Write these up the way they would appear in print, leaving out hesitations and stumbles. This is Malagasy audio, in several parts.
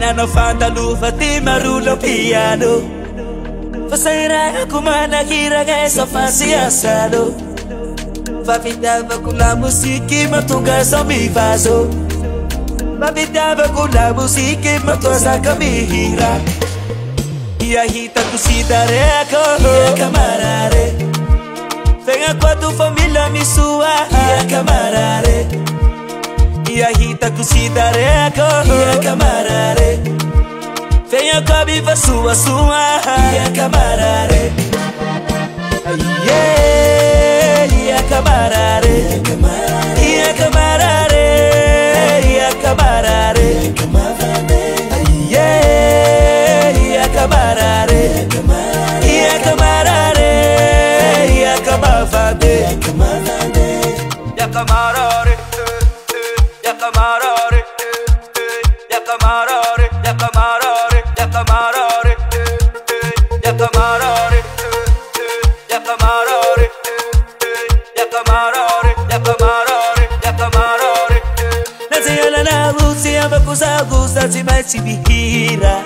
Ano fantalufati marulo piano Fasaira kumana kiraga sa fasi asado Fafitava kula musiki matunga sa mi faso Fafitava kula musiki matosa kamihira Iahita kusidareko Ia camarare Venga com a tua família me sua Ia camarare Iahita kusidareko Ia camarare Venha com a viva sua Ia camarare Ia camarare Ia camarare Ia camarare Ia camarare Ia camarare Ia camarade Ia camarare Ia camarare Ia camarare Ia camarare Ia camarare Ia camarare Ia camarare Ia camarare Ia camarare Ia camarare Naziana na Lucia bakusa gusta si mechi bihira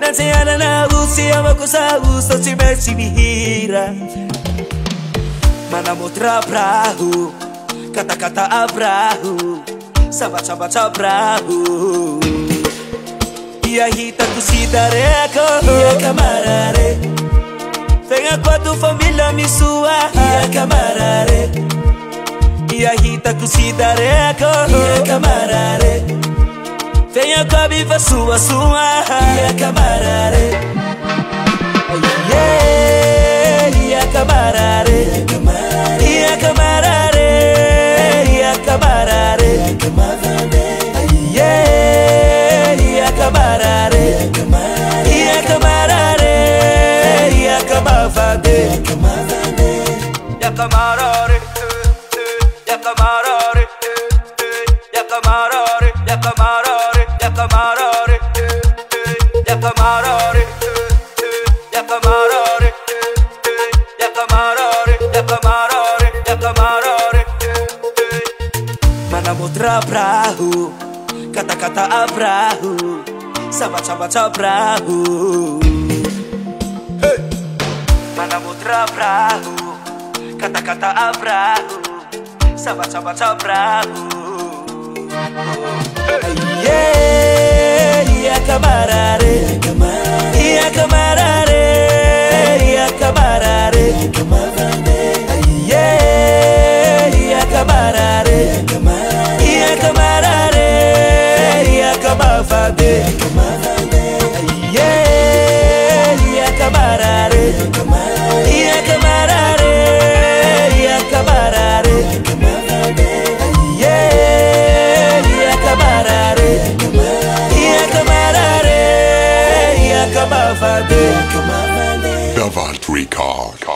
Naziana na Lucia bakusa gusta si mechi bihira Mana motra prahu Kata-kata abrahu Sabat-sabat abrahu Iahita kusidareko Ia camarare Venga com a tua família me sua Ia camarare Iahita kusidareko Ia camarare Venha com a viva sua Ia camarare Ia camarare Ia camarare Ia camarare Ia camarare Ia camarare Ia camarade Ia camarare Ia camarare Ia camarare Ia camarare Ia camarare Ia camarare Ia camarare Ia camarare Ia camarare Ia camarare Mana motra prahu Kata-kata abrahu Sabat-sabat abrahu Mana motra prahu Kata-kata abrahu Sabat-sabat abrahu Ia camarare Ia camarare Ia camarare Ia camarare Ia camarare Ia camarade Ia camarare Ia camarare Ia camarare Ia camarare Ia camarare Ia camarade Davant Record.